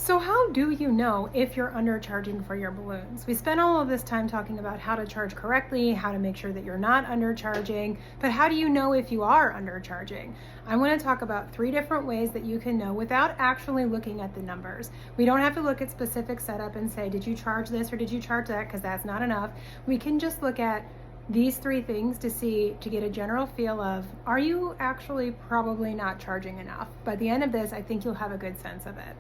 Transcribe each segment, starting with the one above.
So how do you know if you're undercharging for your balloons? We spent all of this time talking about how to charge correctly, how to make sure that you're not undercharging, but how do you know if you are undercharging? I want to talk about 3 different ways that you can know without actually looking at the numbers. We don't have to look at specific setup and say, did you charge this or did you charge that? Because that's not enough. We can just look at these 3 things to get a general feel of, are you actually probably not charging enough? By the end of this, I think you'll have a good sense of it.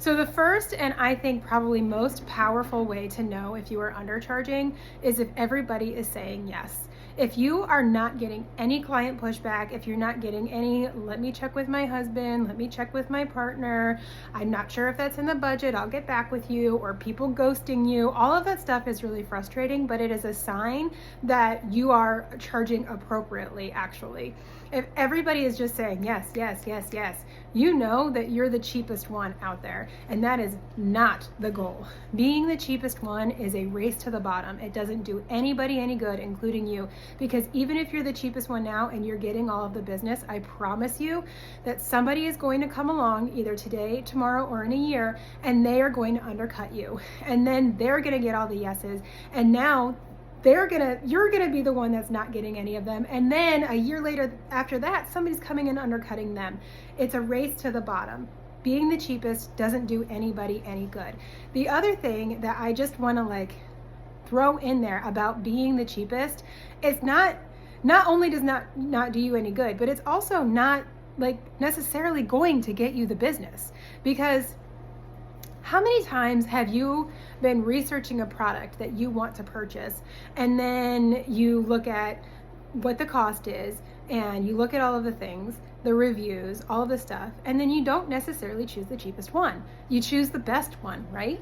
So the first and I think probably most powerful way to know if you are undercharging is if everybody is saying yes. If you are not getting any client pushback, if you're not getting any, let me check with my husband, let me check with my partner, I'm not sure if that's in the budget, I'll get back with you, or people ghosting you, all of that stuff is really frustrating, but it is a sign that you are charging appropriately, actually. If everybody is just saying yes, yes, yes, yes, you know that you're the cheapest one out there, and that is not the goal. Being the cheapest one is a race to the bottom. It doesn't do anybody any good, including you, because even if you're the cheapest one now and you're getting all of the business, I promise you that somebody is going to come along either today, tomorrow, or in a year, and they are going to undercut you, and then they're going to get all the yeses, and now you're gonna be the one that's not getting any of them, and then a year later after that, somebody's coming and undercutting them. It's a race to the bottom. Being the cheapest doesn't do anybody any good. The other thing that I just want to throw in there about being the cheapest, it's not only does not do you any good, but it's also not necessarily going to get you the business. Because how many times have you been researching a product that you want to purchase, and then you look at what the cost is, and you look at all of the things, the reviews, all of the stuff, and then you don't necessarily choose the cheapest one. You choose the best one, right?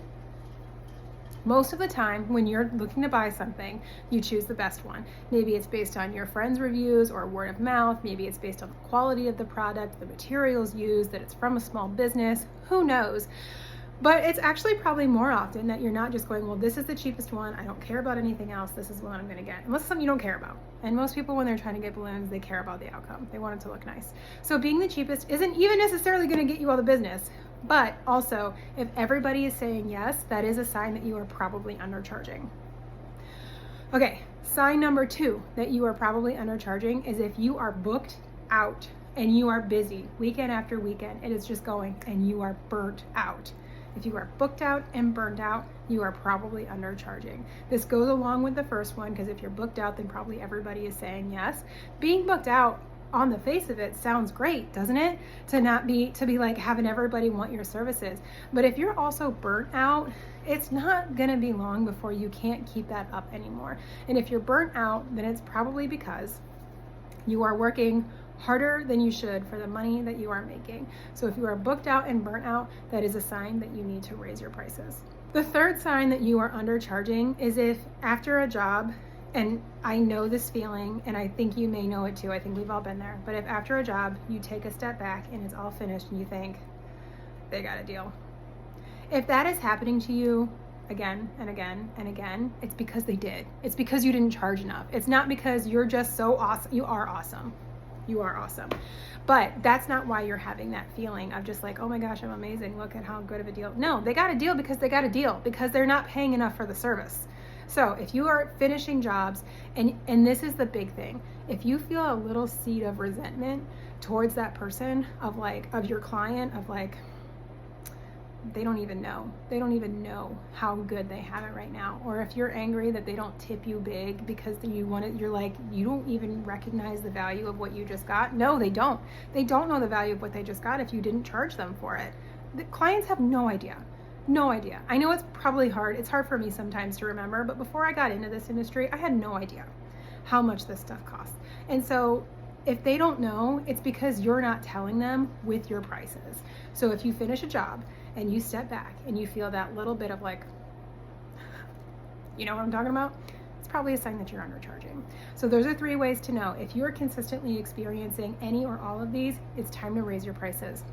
Most of the time when you're looking to buy something, you choose the best one. Maybe it's based on your friends' reviews or word of mouth. Maybe it's based on the quality of the product, the materials used, that it's from a small business, who knows? But it's actually probably more often that you're not just going, well, this is the cheapest one, I don't care about anything else, this is the one I'm gonna get. Unless it's something you don't care about. And most people, when they're trying to get balloons, they care about the outcome. They want it to look nice. So being the cheapest isn't even necessarily gonna get you all the business. But also, if everybody is saying yes, that is a sign that you are probably undercharging. Okay, sign number 2 that you are probably undercharging is if you are booked out and you are busy weekend after weekend. It is just going and you are burnt out. If you are booked out and burned out, you are probably undercharging. This goes along with the first one, because if you're booked out, then probably everybody is saying yes. Being booked out on the face of it sounds great, doesn't it? To be like having everybody want your services. But if you're also burnt out, it's not gonna be long before you can't keep that up anymore. And if you're burnt out, then it's probably because you are working harder than you should for the money that you are making. So if you are booked out and burnt out, that is a sign that you need to raise your prices. The third sign that you are undercharging is if after a job, and I know this feeling, and I think you may know it too, I think we've all been there, but if after a job you take a step back and it's all finished and you think, they got a deal. If that is happening to you again and again and again, it's because they did. It's because you didn't charge enough. It's not because you're just so awesome. You are awesome. You are awesome. But that's not why you're having that feeling of just like, oh my gosh, I'm amazing. Look at how good of a deal. No, they got a deal because they got a deal, because they're not paying enough for the service. So if you are finishing jobs, and this is the big thing, if you feel a little seed of resentment towards that person, of your client, they don't even know how good they have it right now. Or if you're angry that they don't tip you big because you're like, you don't even recognize the value of what you just got. No, they don't know the value of what they just got if you didn't charge them for it. The clients have no idea. I know it's probably hard. It's hard for me sometimes to remember, but before I got into this industry, I had no idea how much this stuff costs. And so if they don't know, it's because you're not telling them with your prices. So if you finish a job and you step back and you feel that little bit of you know what I'm talking about? It's probably a sign that you're undercharging. So those are 3 ways to know. If you're consistently experiencing any or all of these, it's time to raise your prices.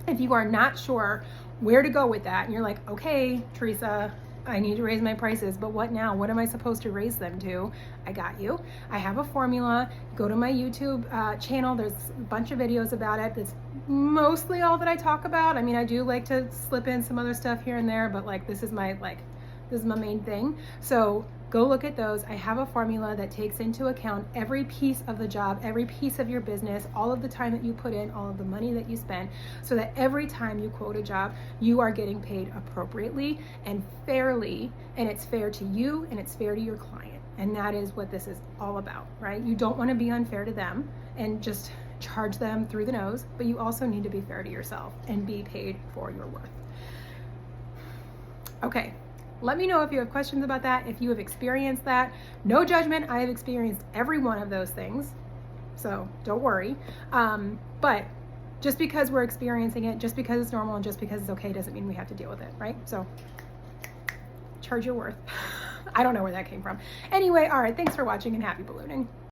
If you are not sure where to go with that, and you're like, okay, Teresa, I need to raise my prices, but what now? What am I supposed to raise them to? I got you. I have a formula. Go to my YouTube channel. There's a bunch of videos about it. That's mostly all that I talk about. I mean, I do like to slip in some other stuff here and there, but like this is my main thing. So go look at those. I have a formula that takes into account every piece of the job, every piece of your business, all of the time that you put in, all of the money that you spend, so that every time you quote a job, you are getting paid appropriately and fairly, and it's fair to you and it's fair to your client. And that is what this is all about, right? You don't want to be unfair to them and just charge them through the nose, but you also need to be fair to yourself and be paid for your worth. Okay. Let me know if you have questions about that, if you have experienced that. No judgment, I have experienced every one of those things, so don't worry. But just because we're experiencing it, just because it's normal and just because it's okay doesn't mean we have to deal with it, right? So charge your worth. I don't know where that came from. Anyway, all right, thanks for watching and happy ballooning.